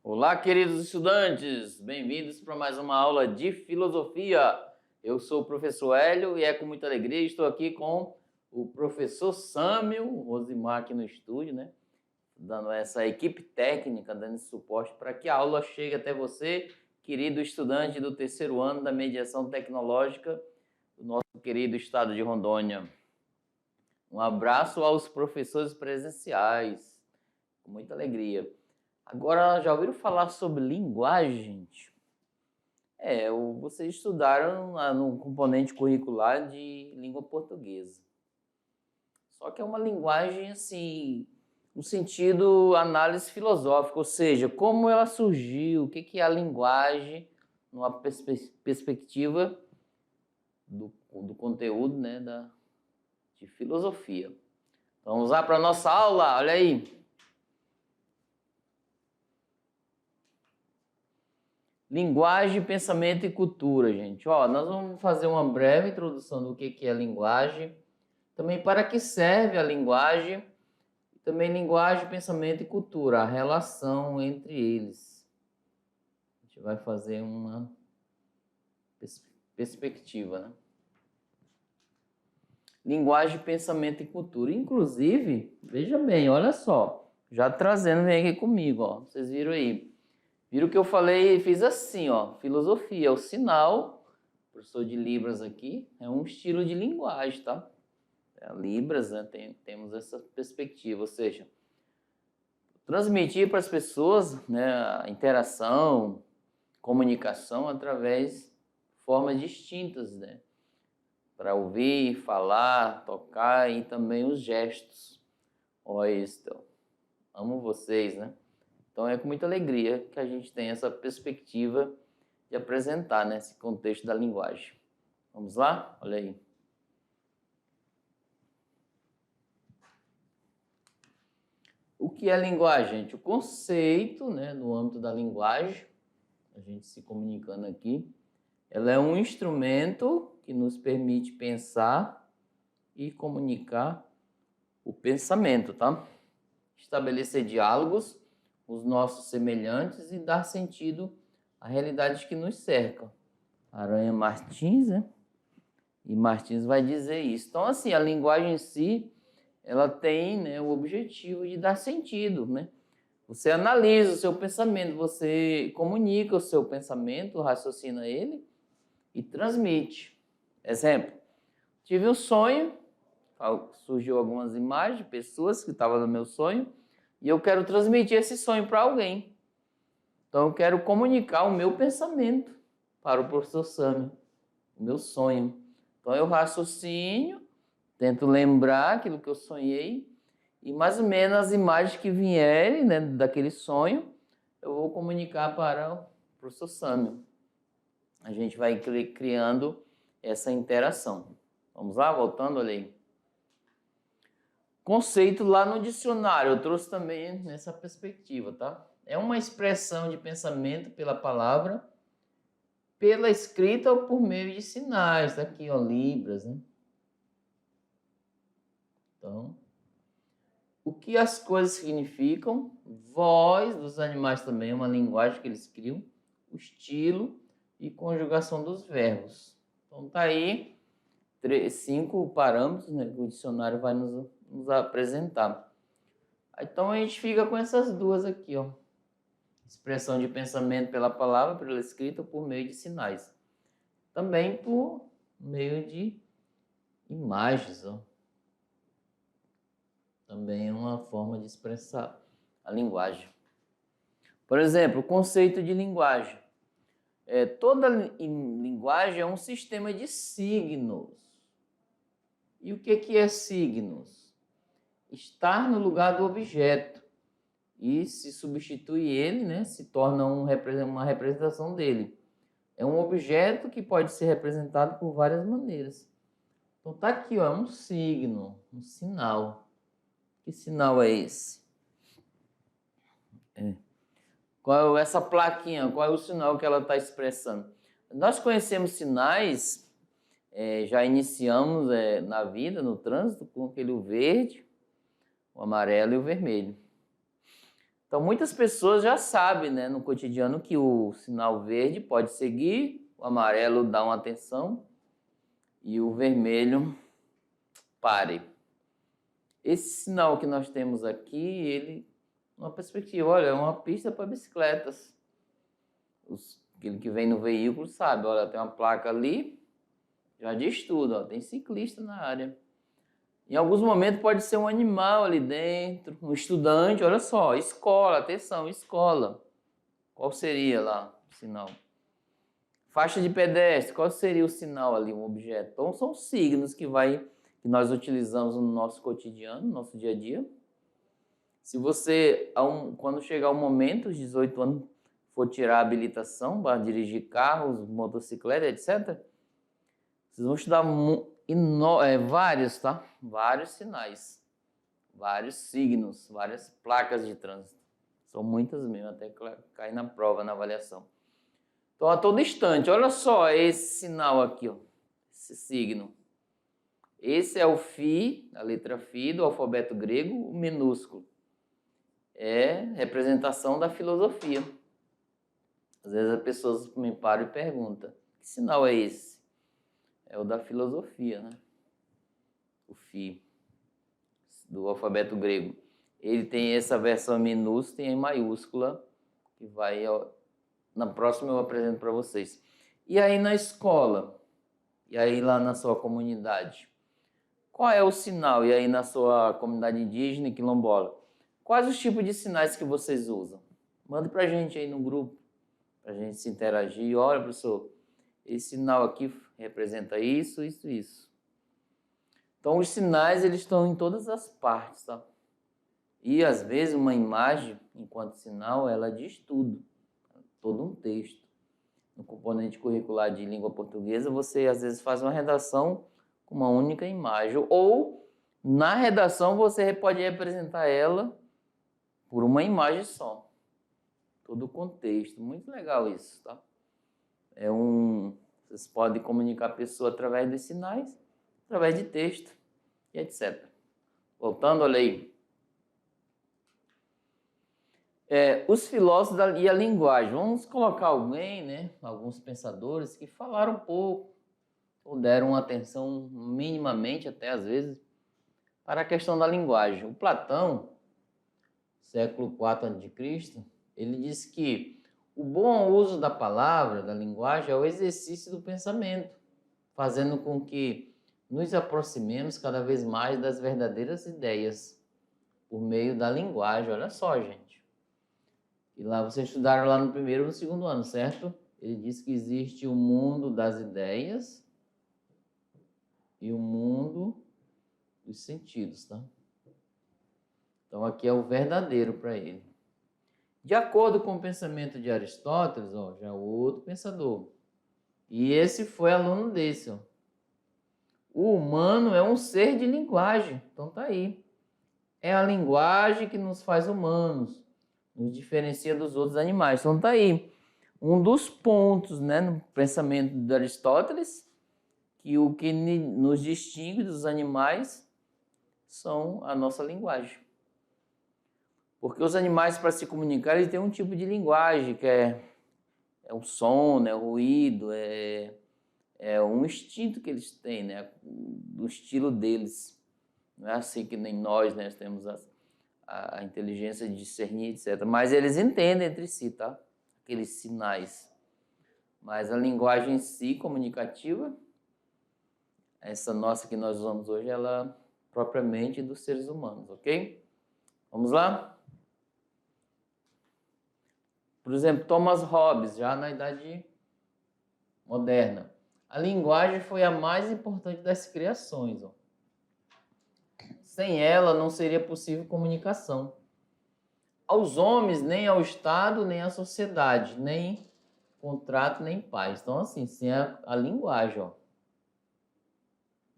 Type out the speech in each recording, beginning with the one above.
Olá, queridos estudantes! Bem-vindos para mais uma aula de filosofia. Eu sou o professor Hélio e é com muita alegria estou aqui com o professor Sâmio, Rosimar aqui no estúdio, né? Dando essa equipe técnica, dando esse suporte para que a aula chegue até você, querido estudante do terceiro ano da mediação tecnológica do nosso querido estado de Rondônia. Um abraço aos professores presenciais, com muita alegria. Agora, já ouviram falar sobre linguagem, gente? Vocês estudaram no componente curricular de língua portuguesa. Só que é uma linguagem, assim, no sentido análise filosófica, ou seja, como ela surgiu, o que é a linguagem, numa perspectiva do conteúdo, né, de filosofia. Então, vamos lá para a nossa aula, olha aí. Linguagem, pensamento e cultura, gente. Nós vamos fazer uma breve introdução do que é linguagem, também para que serve a linguagem, e também linguagem, pensamento e cultura, a relação entre eles. A gente vai fazer uma perspectiva, né? Linguagem, pensamento e cultura. Inclusive, veja bem, olha só, já trazendo, vem aqui comigo, ó. Vocês viram aí. Viram que eu falei, fiz assim, ó, filosofia, o sinal, professor de Libras aqui, é um estilo de linguagem, tá? Libras, né, temos essa perspectiva, ou seja, transmitir para as pessoas, né, a interação, comunicação através de formas distintas, né? Para ouvir, falar, tocar e também os gestos. Olha isso, amo vocês, né? Então é com muita alegria que a gente tem essa perspectiva de apresentar, né, esse contexto da linguagem. Vamos lá? Olha aí. O que é linguagem, gente? O conceito, né, no âmbito da linguagem, a gente se comunicando aqui, ela é um instrumento que nos permite pensar e comunicar o pensamento, tá? Estabelecer diálogos com os nossos semelhantes e dar sentido à realidade que nos cerca. Aranha Martins, né? E Martins vai dizer isso. Então, assim, a linguagem em si, ela tem, né, o objetivo de dar sentido, né? Você analisa o seu pensamento, você comunica o seu pensamento, raciocina ele e transmite. Exemplo, tive um sonho, surgiu algumas imagens de pessoas que estavam no meu sonho e eu quero transmitir esse sonho para alguém. Então, eu quero comunicar o meu pensamento para o professor Sâmio, o meu sonho. Então, eu raciocínio, tento lembrar aquilo que eu sonhei e mais ou menos as imagens que vierem, né, daquele sonho, eu vou comunicar para o professor Sâmio. A gente vai criando essa interação. Vamos lá, voltando, olha aí. Conceito lá no dicionário, eu trouxe também nessa perspectiva, tá? É uma expressão de pensamento pela palavra, pela escrita ou por meio de sinais. Tá aqui, ó, Libras, né? Então, o que as coisas significam, voz dos animais também, é uma linguagem que eles criam, o estilo e conjugação dos verbos. Então, tá aí 5 parâmetros, né, que o dicionário vai nos apresentar. Então, a gente fica com essas duas aqui, ó. Expressão de pensamento pela palavra, pela escrita, por meio de sinais. Também por meio de imagens, ó. Também é uma forma de expressar a linguagem. Por exemplo, o conceito de linguagem. Toda linguagem é um sistema de signos. E o que é signos? Estar no lugar do objeto. E se substitui ele, né, se torna uma representação dele. É um objeto que pode ser representado por várias maneiras. Então tá aqui, ó, um signo, um sinal. Que sinal é esse? Qual é essa plaquinha? Qual é o sinal que ela está expressando? Nós conhecemos sinais, já iniciamos na vida, no trânsito, com aquele verde, o amarelo e o vermelho. Então, muitas pessoas já sabem, né, no cotidiano que o sinal verde pode seguir, o amarelo dá uma atenção e o vermelho pare. Esse sinal que nós temos aqui, ele, uma perspectiva, olha, é uma pista para bicicletas. Aquele que vem no veículo sabe, olha, tem uma placa ali, já diz tudo, ó, tem ciclista na área. Em alguns momentos pode ser um animal ali dentro, um estudante, olha só, escola, atenção, escola. Qual seria lá o sinal? Faixa de pedestre, qual seria o sinal ali, um objeto? Então são signos que nós utilizamos no nosso cotidiano, no nosso dia a dia. Se você, quando chegar o momento, os 18 anos, for tirar a habilitação para dirigir carros, motocicleta, etc., vocês vão estudar vários, tá? Vários sinais, vários signos, várias placas de trânsito. São muitas mesmo, até cair na prova, na avaliação. Então, a todo instante, olha só esse sinal aqui, ó, esse signo. Esse é o Φ, a letra Φ do alfabeto grego, o minúsculo. É representação da filosofia. Às vezes as pessoas me param e perguntam, que sinal é esse? É o da filosofia, né? O Φ, do alfabeto grego. Ele tem essa versão minúscula e em maiúscula, que vai... Na próxima eu apresento para vocês. E aí na escola, e aí lá na sua comunidade, qual é o sinal? E aí na sua comunidade indígena e quilombola, quais os tipos de sinais que vocês usam? Manda pra gente aí no grupo, pra gente se interagir. Olha, professor, esse sinal aqui representa isso, isso, isso. Então os sinais, eles estão em todas as partes, tá? E às vezes uma imagem, enquanto sinal, ela diz tudo. Todo um texto. No componente curricular de língua portuguesa, você às vezes faz uma redação com uma única imagem. Ou, na redação, você pode representar ela por uma imagem só. Todo o contexto. Muito legal isso, tá? Vocês podem comunicar a pessoa através de sinais, através de texto e etc. Voltando, olha aí. Os filósofos e a linguagem. Vamos colocar alguém, né, alguns pensadores que falaram um pouco, ou deram atenção minimamente, até às vezes, para a questão da linguagem. O Platão, século IV a.C., ele disse que o bom uso da palavra, da linguagem, é o exercício do pensamento, fazendo com que nos aproximemos cada vez mais das verdadeiras ideias por meio da linguagem. Olha só, gente. E lá vocês estudaram lá no primeiro e no segundo ano, certo? Ele diz que existe o mundo das ideias e o mundo dos sentidos, tá? Então aqui é o verdadeiro para ele. De acordo com o pensamento de Aristóteles, ó, já é outro pensador. E esse foi aluno desse, ó. O humano é um ser de linguagem. Então tá aí. É a linguagem que nos faz humanos, nos diferencia dos outros animais. Então tá aí um dos pontos, né, no pensamento de Aristóteles, que o que nos distingue dos animais são a nossa linguagem. Porque os animais, para se comunicar, eles têm um tipo de linguagem, que é o som, né, o ruído, é um instinto que eles têm, né, do estilo deles. Não é assim que nem nós, né, temos a inteligência de discernir, etc. Mas eles entendem entre si, tá? Aqueles sinais. Mas a linguagem em si, comunicativa, essa nossa que nós usamos hoje, ela é propriamente dos seres humanos, ok? Vamos lá? Por exemplo, Thomas Hobbes, já na Idade Moderna. A linguagem foi a mais importante das criações, ó. Sem ela, não seria possível comunicação aos homens, nem ao Estado, nem à sociedade, nem contrato, nem paz. Então, assim, sem a linguagem, ó,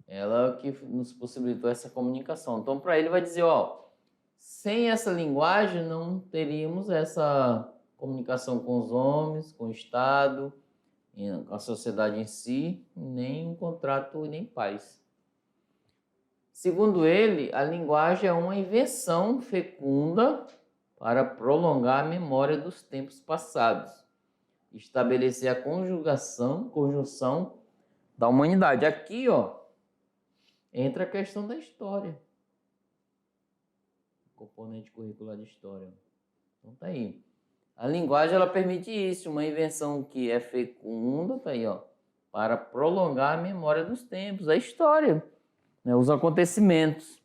ela que nos possibilitou essa comunicação. Então, para ele vai dizer, ó, sem essa linguagem não teríamos essa comunicação com os homens, com o Estado, com a sociedade em si, nem um contrato, nem paz. Segundo ele, a linguagem é uma invenção fecunda para prolongar a memória dos tempos passados, estabelecer a conjunção da humanidade. Aqui, ó, entra a questão da história. Componente curricular de história. Então tá aí. A linguagem, ela permite isso, uma invenção que é fecunda, tá aí, ó, para prolongar a memória dos tempos, a história, né, os acontecimentos.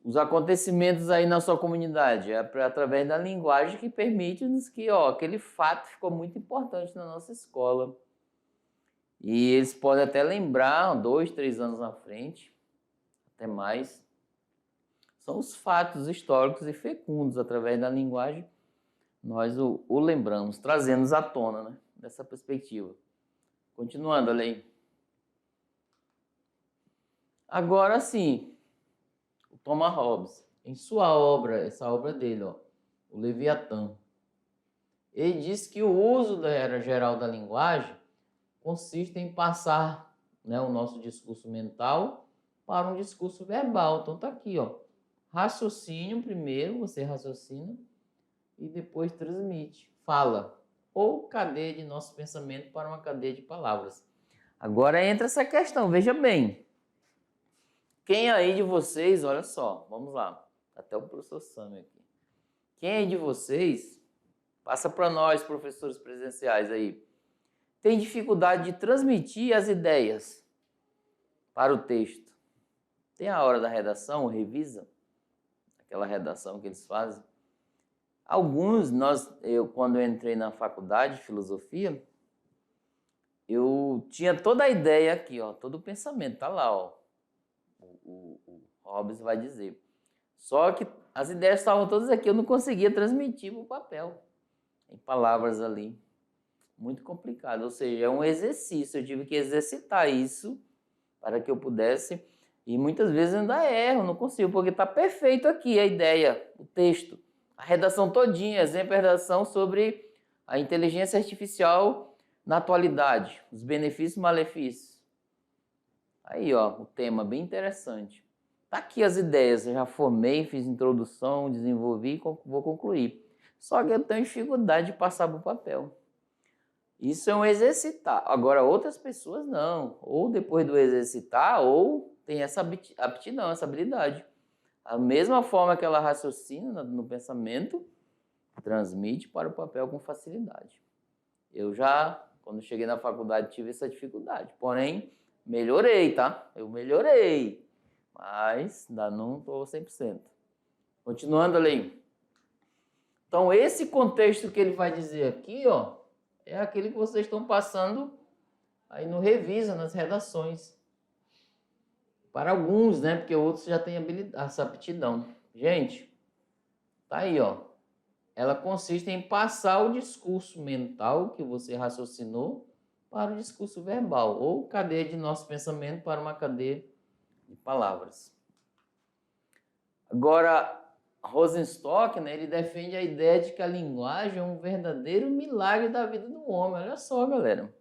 Os acontecimentos aí na sua comunidade, é através da linguagem que permite-nos que, ó, aquele fato ficou muito importante na nossa escola. E eles podem até lembrar 2, 3 anos na frente, até mais. São os fatos históricos e fecundos, através da linguagem, nós o lembramos, trazendo-nos à tona, né, dessa perspectiva. Continuando a lei. Agora sim, o Thomas Hobbes, em sua obra, essa obra dele, ó, o Leviatã, ele diz que o uso da era geral da linguagem consiste em passar, né, o nosso discurso mental para um discurso verbal. Então tá aqui, ó, raciocínio primeiro, você raciocina e depois transmite, fala, ou cadeia de nosso pensamento para uma cadeia de palavras. Agora entra essa questão, veja bem. Quem aí de vocês, olha só, vamos lá, até o professor Sami aqui. Quem aí de vocês, passa para nós, professores presenciais aí, tem dificuldade de transmitir as ideias para o texto? Tem a hora da redação, revisa aquela redação que eles fazem. Alguns, quando eu entrei na faculdade de filosofia, eu tinha toda a ideia aqui, ó, todo o pensamento, tá lá, ó. O Hobbes vai dizer. Só que as ideias estavam todas aqui, eu não conseguia transmitir para o papel, em palavras ali. Muito complicado, ou seja, é um exercício, eu tive que exercitar isso para que eu pudesse, e muitas vezes eu ainda erro, não consigo, porque está perfeito aqui a ideia, o texto, a redação todinha, exemplo, a redação sobre a inteligência artificial na atualidade, os benefícios e malefícios. Aí, ó, o tema bem interessante. Tá aqui as ideias, eu já formei, fiz introdução, desenvolvi e vou concluir. Só que eu tenho dificuldade de passar para o papel. Isso é um exercitar. Agora, outras pessoas não. Ou depois do exercitar, ou tem essa aptidão, essa habilidade. A mesma forma que ela raciocina no pensamento, transmite para o papel com facilidade. Eu já, quando cheguei na faculdade, tive essa dificuldade. Porém, melhorei, tá? Eu melhorei. Mas ainda não estou 100%. Continuando ali. Então, esse contexto que ele vai dizer aqui, ó, é aquele que vocês estão passando aí no Revisa, nas redações. Para alguns, né? Porque outros já têm essa aptidão. Gente, tá aí, ó. Ela consiste em passar o discurso mental que você raciocinou para o discurso verbal, ou cadeia de nosso pensamento para uma cadeia de palavras. Agora, Rosenstock, né, ele defende a ideia de que a linguagem é um verdadeiro milagre da vida do homem. Olha só, galera.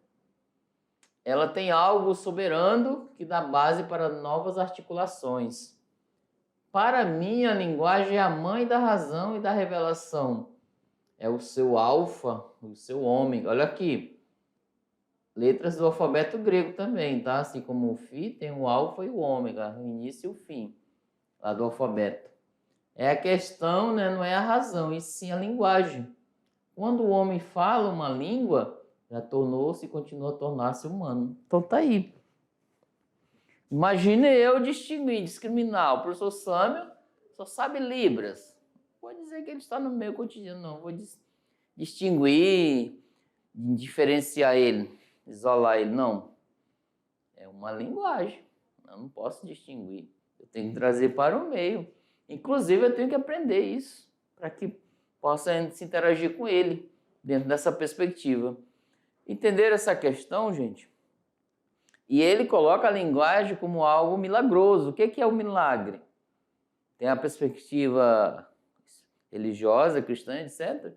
Ela tem algo soberano que dá base para novas articulações. Para mim, a linguagem é a mãe da razão e da revelação. É o seu alfa, o seu ômega. Olha aqui. Letras do alfabeto grego também, tá? Assim como o Fi tem o alfa e o ômega, o início e o fim, lá do alfabeto. É a questão, né, não é a razão, e sim a linguagem. Quando o homem fala uma língua, já tornou-se e continua a tornar-se humano. Então tá aí. Imagine eu discriminar. O professor Samuel só sabe Libras. Não vou dizer que ele está no meio cotidiano, não. Vou distinguir, diferenciar ele, isolar ele. Não. É uma linguagem. Eu não posso distinguir. Eu tenho que trazer para o meio. Inclusive, eu tenho que aprender isso para que possa se interagir com ele dentro dessa perspectiva. Entenderam essa questão, gente? E ele coloca a linguagem como algo milagroso. O que é o milagre? Tem a perspectiva religiosa, cristã, etc.,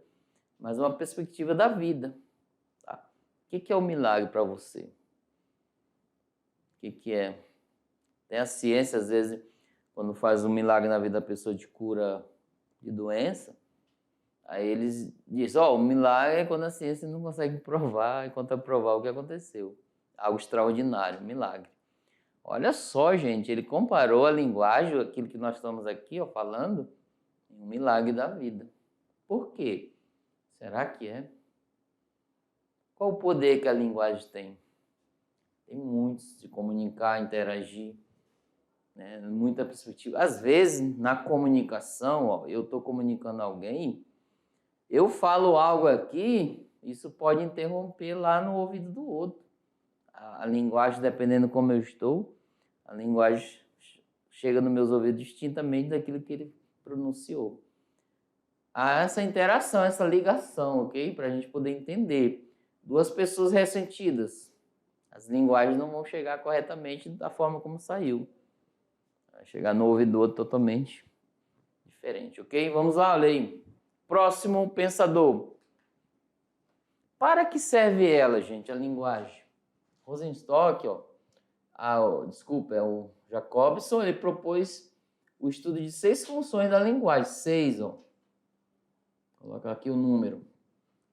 mas uma perspectiva da vida. Tá? O que é o milagre para você? O que é? Tem a ciência, às vezes, quando faz um milagre na vida da pessoa de cura de doença, Aí eles dizem, o milagre é quando a ciência não consegue provar e contra-provar o que aconteceu. Algo extraordinário, milagre. Olha só, gente, ele comparou a linguagem, aquilo que nós estamos aqui falando, em um milagre da vida. Por quê? Será que é? Qual o poder que a linguagem tem? Tem muitos, de comunicar, interagir, né? Muita perspectiva. Às vezes, na comunicação, eu estou comunicando a alguém, eu falo algo aqui, isso pode interromper lá no ouvido do outro. A linguagem, dependendo como eu estou, a linguagem chega nos meus ouvidos distintamente daquilo que ele pronunciou. Há essa interação, essa ligação, ok? Para a gente poder entender. Duas pessoas ressentidas, as linguagens não vão chegar corretamente da forma como saiu. Vai chegar no ouvido do outro totalmente diferente, ok? Vamos lá, olha aí. Próximo pensador. Para que serve ela, gente, a linguagem? Rosenstock, desculpa, é o Jacobson, ele propôs o estudo de 6 funções da linguagem. 6, Vou colocar aqui o número.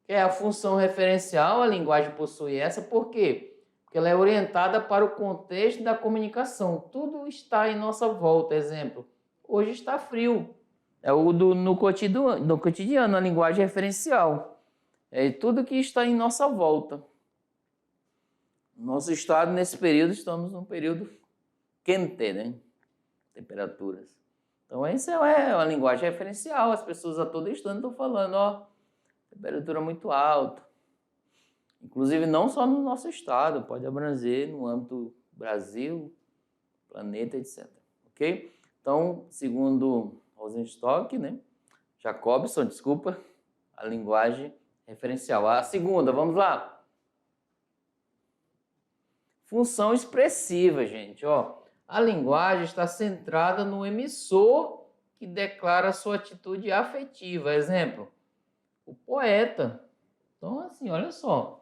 Que é a função referencial, a linguagem possui essa, por quê? Porque ela é orientada para o contexto da comunicação. Tudo está em nossa volta. Exemplo, hoje está frio. É no cotidiano, a linguagem referencial. É tudo que está em nossa volta. Nosso estado, nesse período, estamos num período quente, né? Temperaturas. Então, essa é uma linguagem referencial. As pessoas a todo instante estão falando, temperatura muito alta. Inclusive, não só no nosso estado, pode abranger no âmbito Brasil, planeta, etc. Ok? Então, segundo Rosenstock, né? Jacobson, desculpa, a linguagem referencial. A segunda, vamos lá. Função expressiva, gente. A linguagem está centrada no emissor que declara sua atitude afetiva. Exemplo, o poeta. Então, assim, olha só.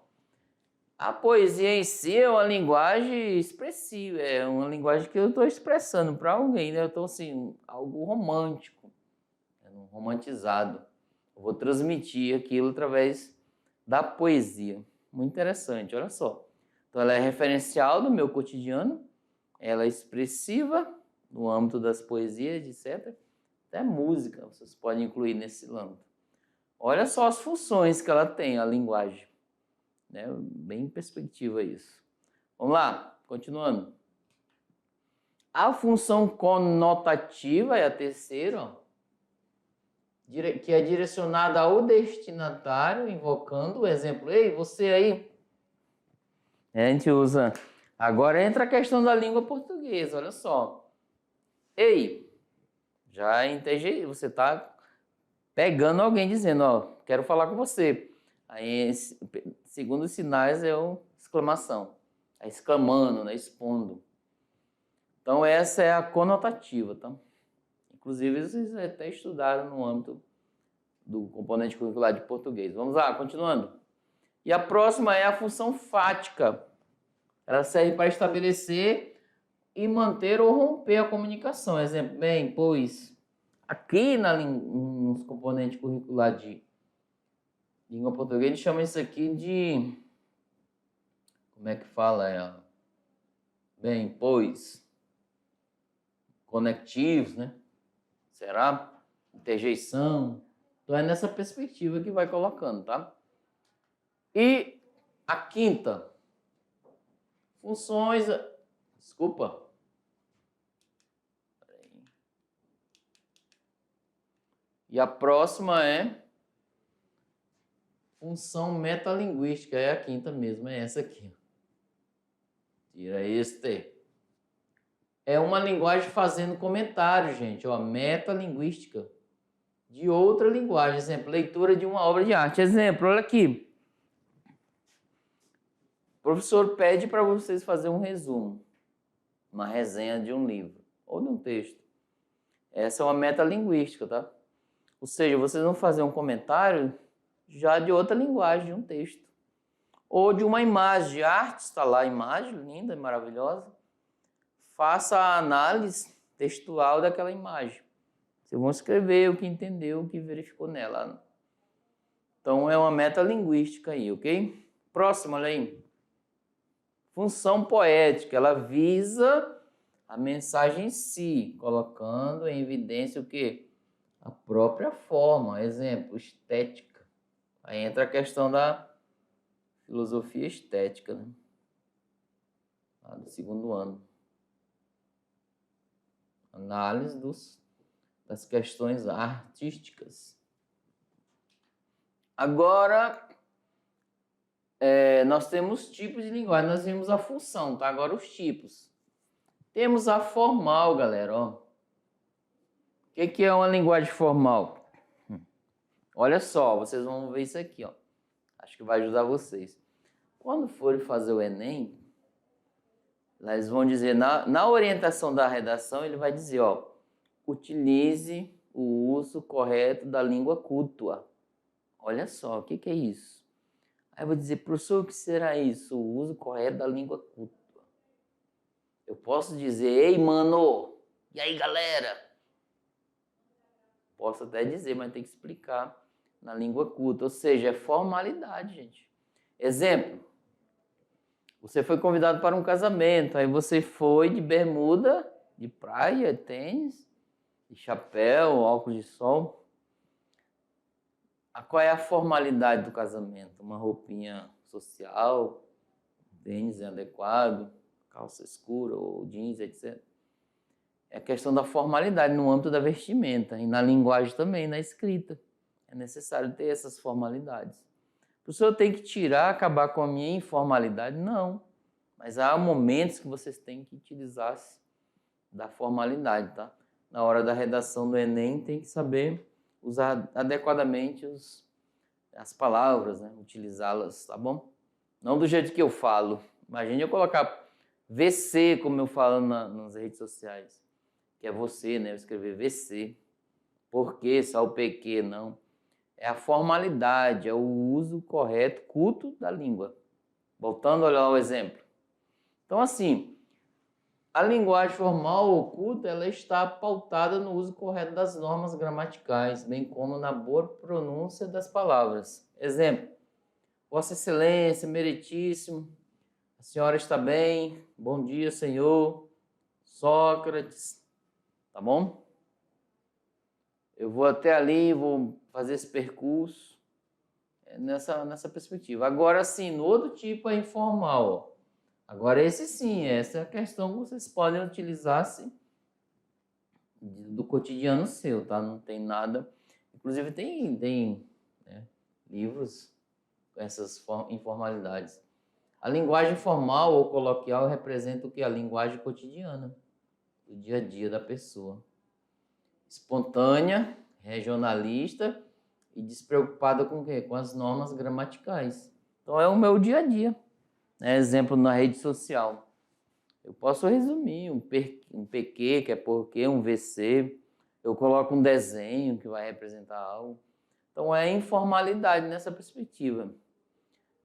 A poesia em si é uma linguagem expressiva, é uma linguagem que eu estou expressando para alguém, né? Eu estou, assim, algo romântico, romantizado. Eu vou transmitir aquilo através da poesia. Muito interessante, olha só. Então, ela é referencial do meu cotidiano, ela é expressiva no âmbito das poesias, etc. Até música, vocês podem incluir nesse âmbito. Olha só as funções que ela tem, a linguagem. Né? Bem em perspectiva isso. Vamos lá, continuando. A função conotativa é a terceira, que é direcionada ao destinatário, invocando o exemplo. Ei, você aí. A gente usa. Agora entra a questão da língua portuguesa, olha só. Ei, já entendi, você está pegando alguém dizendo, quero falar com você. Aí, segundo os sinais, é uma exclamação. É exclamando, né? Expondo. Então, essa é a conotativa, tá? Inclusive, vocês até estudaram no âmbito do componente curricular de português. Vamos lá, continuando. E a próxima é a função fática. Ela serve para estabelecer e manter ou romper a comunicação. Exemplo, bem, pois, aqui nos componentes curriculares de língua portuguesa, a gente chama isso aqui de... Como é que fala? Bem, pois... Conectivos, né? Será? Interjeição. Então, é nessa perspectiva que vai colocando, tá? E a quinta. Funções... Desculpa. E a próxima é... Função metalinguística, é a quinta mesmo, é essa aqui. Tira este. É uma linguagem fazendo comentário, gente, metalinguística de outra linguagem. Exemplo, leitura de uma obra de arte. Exemplo, olha aqui. O professor pede para vocês fazerem um resumo, uma resenha de um livro ou de um texto. Essa é uma metalinguística, tá? Ou seja, vocês vão fazer um comentário já de outra linguagem, de um texto. Ou de uma imagem de arte, está lá a imagem, linda, maravilhosa. Faça a análise textual daquela imagem. Vocês vão escrever o que entendeu, o que verificou nela. Então, é uma metalinguística aí, ok? Próximo, olha aí. Função poética, ela visa a mensagem em si, colocando em evidência o quê? A própria forma. Exemplo, estética. Aí entra a questão da filosofia estética, né? Lá do segundo ano. Análise das questões artísticas. Agora, nós temos tipos de linguagem. Nós vimos a função, tá? Agora os tipos. Temos a formal, galera, ó. O que é uma linguagem formal? Olha só, vocês vão ver isso aqui, ó. Acho que vai ajudar vocês. Quando forem fazer o Enem, eles vão dizer, na orientação da redação, ele vai dizer, ó, utilize o uso correto da língua culta. Olha só, o que é isso? Aí eu vou dizer, professor, o que será isso? O uso correto da língua culta. Eu posso dizer, ei, mano, e aí, galera? Posso até dizer, mas tem que explicar na língua culta. Ou seja, é formalidade, gente. Exemplo, você foi convidado para um casamento, aí você foi de bermuda, de praia, tênis, de chapéu, óculos de sol. Qual é a formalidade do casamento? Uma roupinha social, tênis adequado, calça escura ou jeans, etc. É a questão da formalidade no âmbito da vestimenta e na linguagem também, na escrita. É necessário ter essas formalidades. O professor tem que tirar, acabar com a minha informalidade? Não. Mas há momentos que vocês têm que utilizar da formalidade, tá? Na hora da redação do Enem, tem que saber usar adequadamente as palavras, né? Utilizá-las, tá bom? Não do jeito que eu falo. Imagine eu colocar VC, como eu falo nas redes sociais, que é você, né? Eu escrever VC. Por quê? Só o PQ, não. É a formalidade, é o uso correto, culto da língua. Voltando a olhar o exemplo. Então, assim, a linguagem formal ou culta, ela está pautada no uso correto das normas gramaticais, bem como na boa pronúncia das palavras. Exemplo, Vossa Excelência, Meritíssimo, a senhora está bem? Bom dia, senhor. Sócrates, tá bom? Eu vou até ali, vou fazer esse percurso nessa perspectiva. Agora, sim, no outro tipo é informal, ó. Agora, esse sim, essa é a questão que vocês podem utilizar-se do cotidiano seu, tá? Não tem nada. Inclusive, tem né, livros com essas informalidades. A linguagem formal ou coloquial representa o que? A linguagem cotidiana, do dia a dia da pessoa. Espontânea, regionalista e despreocupada com o quê? Com as normas gramaticais. Então, é o meu dia a dia. Exemplo na rede social. Eu posso resumir um PQ, que é porquê, um VC. Eu coloco um desenho que vai representar algo. Então, é informalidade nessa perspectiva.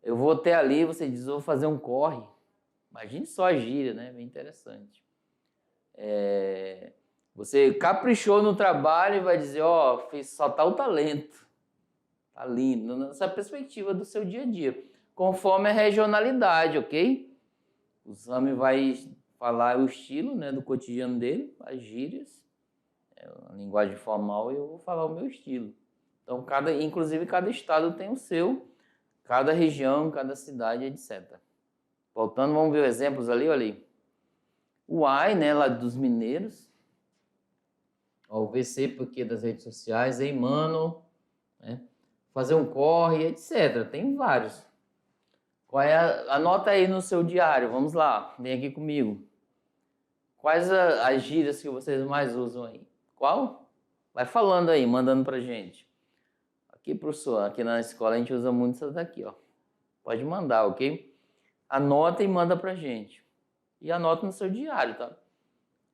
Eu vou ter ali, você diz, vou fazer um corre. Imagine só a gíria, né? Bem interessante. Você caprichou no trabalho e vai dizer, ó, fiz só tal talento. Tá lindo. Nessa perspectiva do seu dia a dia. Conforme a regionalidade, ok? O Sami vai falar o estilo, né, do cotidiano dele, as gírias, a linguagem formal, e eu vou falar o meu estilo. Então, inclusive, cada estado tem o seu, cada região, cada cidade, etc. Voltando, vamos ver exemplos ali, olha ali. O AI, né, lá dos mineiros. Ó, o VC, porque das redes sociais, ei, mano, né, fazer um corre, etc. Tem vários. Anota aí no seu diário, vamos lá, vem aqui comigo. Quais as gírias que vocês mais usam aí? Qual? Vai falando aí, mandando pra gente. Aqui, professor, aqui na escola a gente usa muito essas daqui, ó. Pode mandar, ok? Anota e manda pra gente. E anota no seu diário, tá?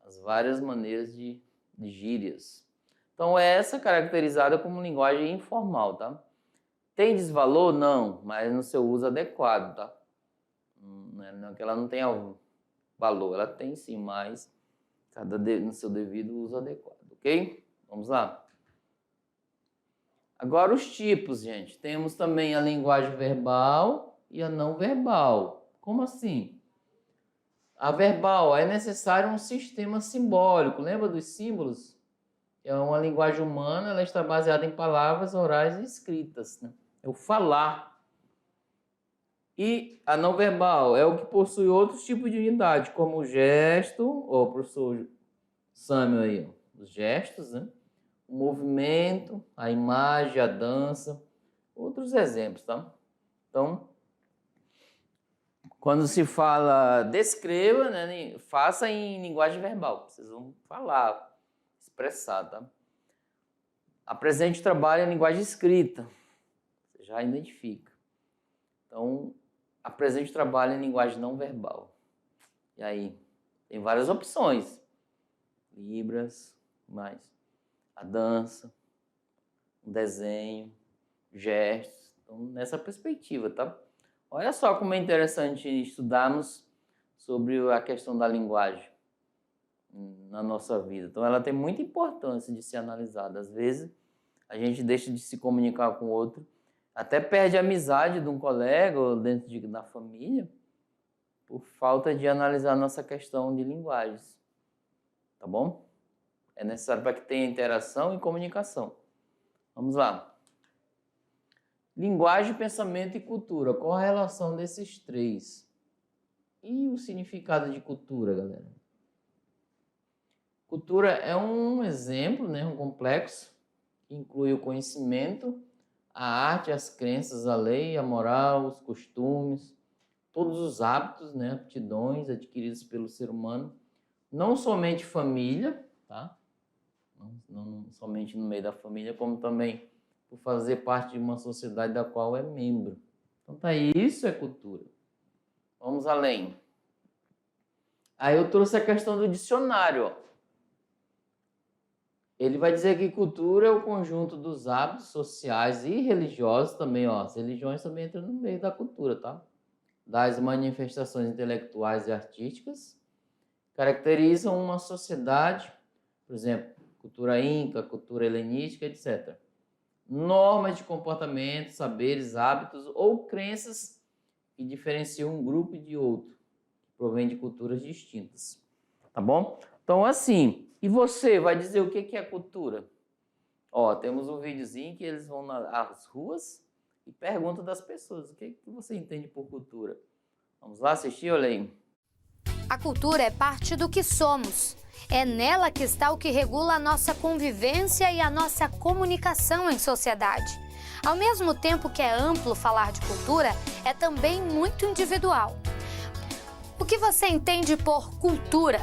As várias maneiras de gírias. Então, essa é caracterizada como linguagem informal, tá? Tem desvalor? Não, mas no seu uso adequado, tá? Não é que ela não tenha valor, ela tem sim, mas no seu devido uso adequado, ok? Vamos lá. Agora os tipos, gente. Temos também a linguagem verbal e a não verbal. Como assim? A verbal é necessário um sistema simbólico. Lembra dos símbolos? É uma linguagem humana, ela está baseada em palavras orais e escritas, né? É o falar. E a não verbal é o que possui outros tipos de unidade, como o gesto, o professor Samuel aí, ó, os gestos, né? O movimento, a imagem, a dança, outros exemplos, tá? Então, quando se fala descreva, né, faça em linguagem verbal, vocês vão falar, expressar, tá? Apresente o trabalho em linguagem escrita, você já identifica. Então, apresente o trabalho em linguagem não verbal. E aí, tem várias opções. Libras, mais a dança, um desenho, gestos. Então, nessa perspectiva, tá? Olha só como é interessante estudarmos sobre a questão da linguagem na nossa vida. Então, ela tem muita importância de ser analisada. Às vezes, a gente deixa de se comunicar com o outro, até perde a amizade de um colega ou dentro da família, por falta de analisar a nossa questão de linguagens. Tá bom? É necessário para que tenha interação e comunicação. Vamos lá. Linguagem, pensamento e cultura. Qual a relação desses três? E o significado de cultura, galera? Cultura é um exemplo, né, um complexo, que inclui o conhecimento, a arte, as crenças, a lei, a moral, os costumes, todos os hábitos, né, aptidões adquiridos pelo ser humano, não somente família, tá? Não somente no meio da família, como também por fazer parte de uma sociedade da qual é membro. Então tá, isso é cultura. Vamos além. Aí eu trouxe a questão do dicionário, ó. Ele vai dizer que cultura é o conjunto dos hábitos sociais e religiosos também, ó. As religiões também entram no meio da cultura, tá? Das manifestações intelectuais e artísticas, caracterizam uma sociedade, por exemplo, cultura inca, cultura helenística, etc. Normas de comportamento, saberes, hábitos ou crenças que diferenciam um grupo de outro, que provém de culturas distintas. Tá bom? Então, assim, e você vai dizer o que é cultura? Ó, temos um videozinho que eles vão nas ruas e perguntam das pessoas o que você entende por cultura. Vamos lá assistir, olha aí. A cultura é parte do que somos. É nela que está o que regula a nossa convivência e a nossa comunicação em sociedade. Ao mesmo tempo que é amplo falar de cultura, é também muito individual. O que você entende por cultura?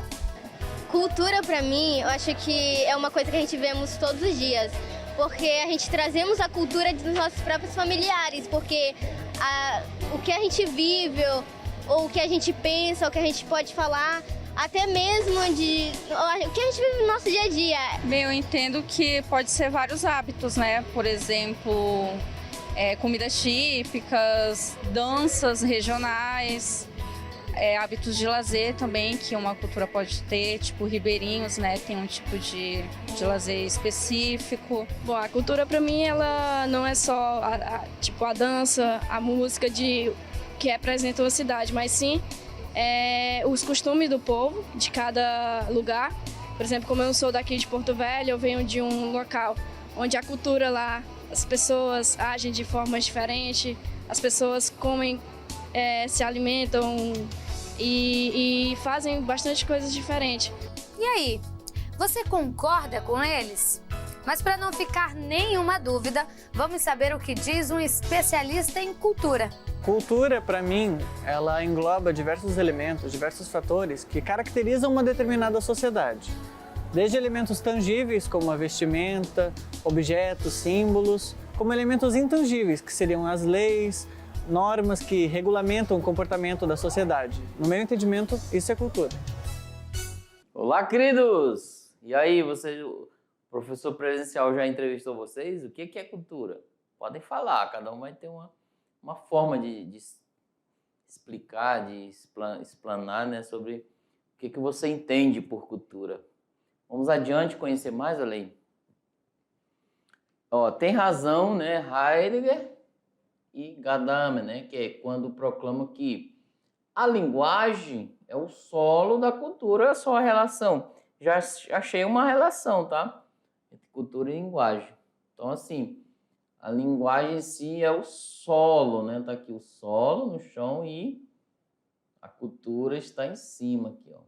Cultura, para mim, eu acho que é uma coisa que a gente vemos todos os dias, porque a gente trazemos a cultura dos nossos próprios familiares, porque o que a gente vive, ou o que a gente pensa, o que a gente pode falar, até mesmo o que a gente vive no nosso dia a dia. Bem, eu entendo que pode ser vários hábitos, né? Por exemplo, comidas típicas, danças regionais, hábitos de lazer também, que uma cultura pode ter, tipo ribeirinhos, né? Tem um tipo de lazer específico. Bom, a cultura para mim, ela não é só a dança, a música que representa uma cidade, mas sim os costumes do povo, de cada lugar. Por exemplo, como eu sou daqui de Porto Velho, eu venho de um local onde a cultura lá, as pessoas agem de formas diferentes, as pessoas comem, se alimentam e fazem bastante coisas diferentes. E aí, você concorda com eles? Mas para não ficar nenhuma dúvida, vamos saber o que diz um especialista em cultura. Cultura, para mim, ela engloba diversos elementos, diversos fatores que caracterizam uma determinada sociedade. Desde elementos tangíveis, como a vestimenta, objetos, símbolos, como elementos intangíveis, que seriam as leis, normas que regulamentam o comportamento da sociedade. No meu entendimento, isso é cultura. Olá, queridos! E aí, o professor presencial já entrevistou vocês? O que é cultura? Podem falar, cada um vai ter uma forma de explicar, de explanar, né, sobre o que você entende por cultura. Vamos adiante conhecer mais, além. Ó, tem razão, né, Heidegger e Gadamer, né, que é quando proclama que a linguagem é o solo da cultura, é só a relação. Já achei uma relação, tá? Entre cultura e linguagem. Então, assim, a linguagem em si é o solo, né? Tá aqui o solo no chão e a cultura está em cima aqui, ó.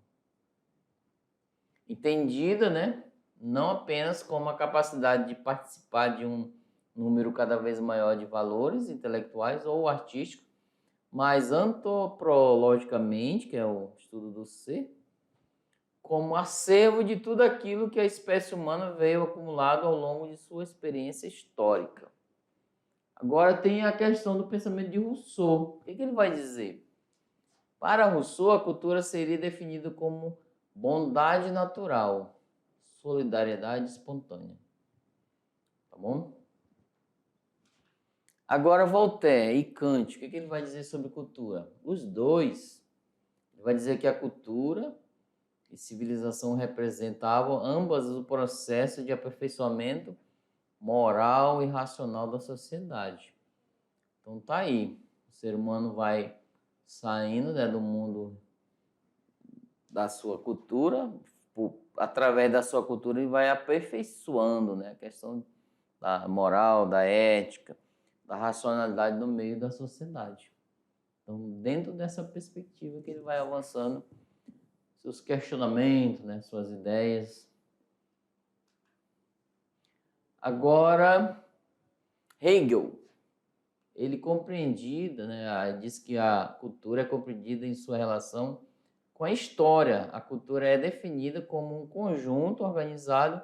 Entendida, né? Não apenas como a capacidade de participar de um número cada vez maior de valores intelectuais ou artísticos, mas antropologicamente, que é o estudo do ser, como acervo de tudo aquilo que a espécie humana veio acumulado ao longo de sua experiência histórica. Agora tem a questão do pensamento de Rousseau. O que ele vai dizer? Para Rousseau, a cultura seria definida como bondade natural, solidariedade espontânea. Tá bom? Agora Voltaire e Kant, o que ele vai dizer sobre cultura? Os dois, ele vai dizer que a cultura e civilização representavam ambas o processo de aperfeiçoamento moral e racional da sociedade. Então tá aí, o ser humano vai saindo, né, do mundo da sua cultura, através da sua cultura ele vai aperfeiçoando, né, a questão da moral, da ética, da racionalidade no meio da sociedade. Então, dentro dessa perspectiva que ele vai avançando seus questionamentos, né, suas ideias. Agora, Hegel, ele compreendida, né, diz que a cultura é compreendida em sua relação com a história. A cultura é definida como um conjunto organizado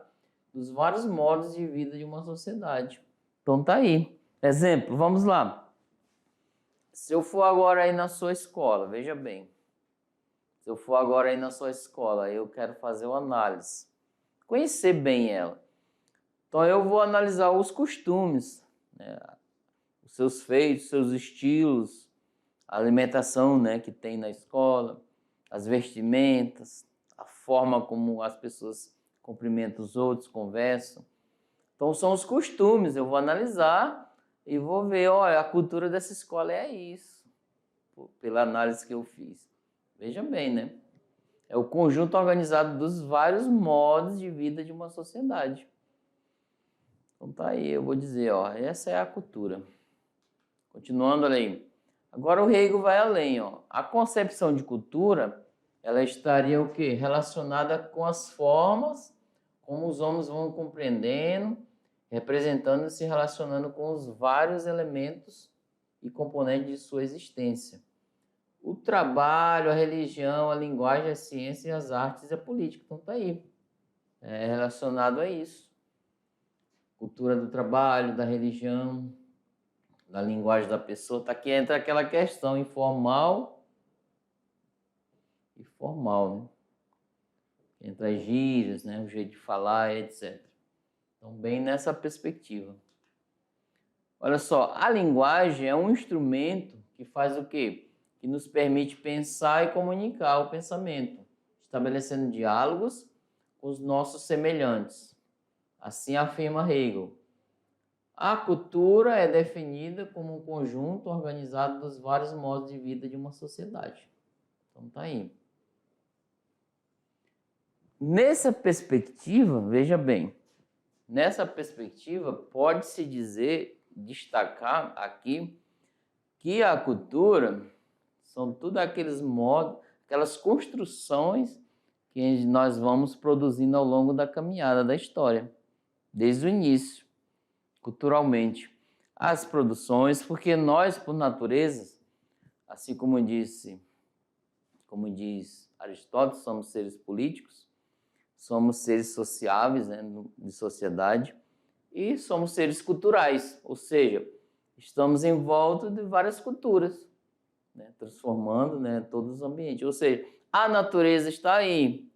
dos vários modos de vida de uma sociedade. Então tá aí. Exemplo, vamos lá. Se eu for agora aí na sua escola, veja bem. Se eu for agora aí na sua escola, eu quero fazer uma análise. Conhecer bem ela. Então eu vou analisar os costumes, né? Os seus feitos, seus estilos, a alimentação, né, que tem na escola, as vestimentas, a forma como as pessoas cumprimentam os outros, conversam. Então são os costumes, eu vou analisar e vou ver, olha, a cultura dessa escola é isso, pela análise que eu fiz. Veja bem, né? É o conjunto organizado dos vários modos de vida de uma sociedade. Então tá aí, eu vou dizer, ó, essa é a cultura. Continuando ali. Agora o Hegel vai além, ó. A concepção de cultura, ela estaria o quê? Relacionada com as formas como os homens vão compreendendo, representando e se relacionando com os vários elementos e componentes de sua existência. O trabalho, a religião, a linguagem, a ciência, as artes e a política. Então tá aí. É relacionado a isso. Cultura do trabalho, da religião, da linguagem da pessoa. Tá aqui entra aquela questão informal e formal, né? Entre as gírias, né? O jeito de falar, etc. Então, bem nessa perspectiva. Olha só, a linguagem é um instrumento que faz o quê? Que nos permite pensar e comunicar o pensamento, estabelecendo diálogos com os nossos semelhantes. Assim afirma Hegel. A cultura é definida como um conjunto organizado dos vários modos de vida de uma sociedade. Então tá aí. Nessa perspectiva, veja bem, nessa perspectiva pode-se dizer, destacar aqui, que a cultura são tudo aqueles modos, aquelas construções que nós vamos produzindo ao longo da caminhada da história, desde o início, culturalmente. As produções, porque nós, por natureza, assim como diz Aristóteles, somos seres políticos, somos seres sociáveis, né, de sociedade, e somos seres culturais, ou seja, estamos em volta de várias culturas, né, transformando, né, todos os ambientes. Ou seja, a natureza está aí.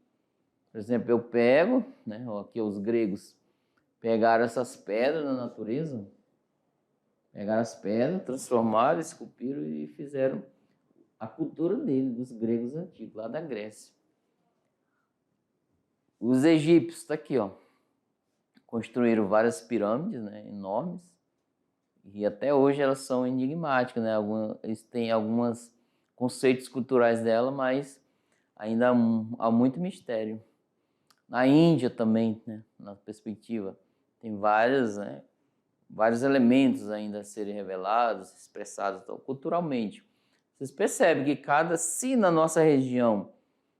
Por exemplo, eu pego, né, aqui os gregos pegaram essas pedras da natureza, pegaram as pedras, transformaram, esculpiram e fizeram a cultura dele, dos gregos antigos, lá da Grécia. Os egípcios, está aqui, ó. construíram várias pirâmides, né, enormes, e até hoje elas são enigmáticas, né? Eles têm alguns conceitos culturais dela, mas ainda há muito mistério. Na Índia também, né, na perspectiva, tem vários elementos ainda a serem revelados, expressados então, culturalmente. Vocês percebem que se na nossa região,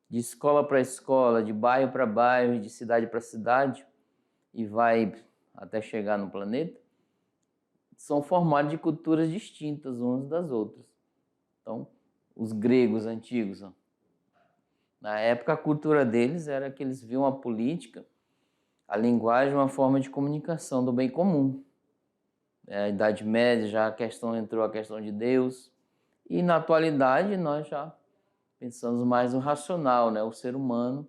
de escola para escola, de bairro para bairro, de cidade para cidade, e vai até chegar no planeta, são formados de culturas distintas umas das outras. Então, os gregos antigos, ó, na época a cultura deles era que eles viam a política, a linguagem, uma forma de comunicação do bem comum. Na Idade Média já entrou a questão de Deus, e na atualidade nós já pensamos mais no racional, né? O ser humano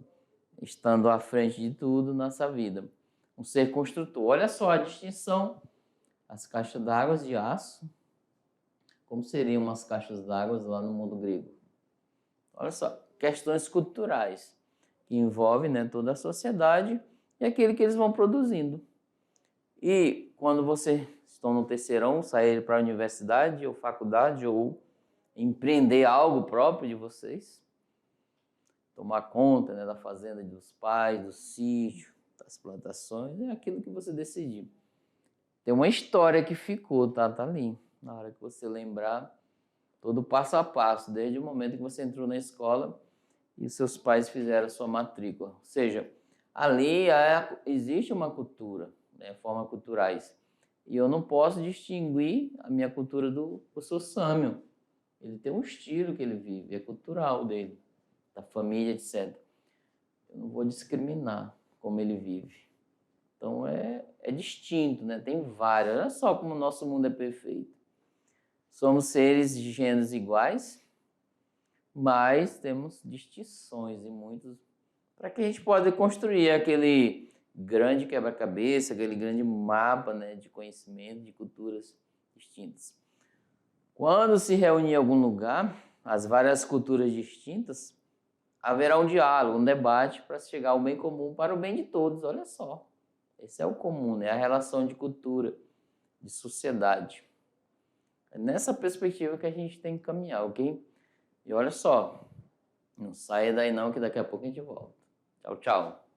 estando à frente de tudo nessa vida. Um ser construtor. Olha só a distinção. As caixas d'água de aço, como seriam umas caixas d'água lá no mundo grego? Olha só, questões culturais que envolvem, né, toda a sociedade e aquilo que eles vão produzindo. E quando vocês estão no terceirão, sair para a universidade ou faculdade ou empreender algo próprio de vocês, tomar conta, né, da fazenda dos pais, do sítio, das plantações, é aquilo que você decidir. Tem uma história que ficou, tá ali. Na hora que você lembrar, todo passo a passo, desde o momento que você entrou na escola e seus pais fizeram a sua matrícula. Ou seja, ali existe uma cultura, né, formas culturais. E eu não posso distinguir a minha cultura do professor Sâmio. Ele tem um estilo que ele vive, é cultural dele, da família, etc. Eu não vou discriminar como ele vive. Então é distinto, né? Tem várias. Olha só como o nosso mundo é perfeito. Somos seres de gêneros iguais, mas temos distinções em muitos, para que a gente possa construir aquele grande quebra-cabeça, aquele grande mapa, né, de conhecimento, de culturas distintas. Quando se reunir em algum lugar, as várias culturas distintas, haverá um diálogo, um debate para chegar ao bem comum para o bem de todos. Olha só. Esse é o comum, né? A relação de cultura, de sociedade. É nessa perspectiva que a gente tem que caminhar, ok? E olha só, não saia daí não, que daqui a pouco a gente volta. Tchau, tchau.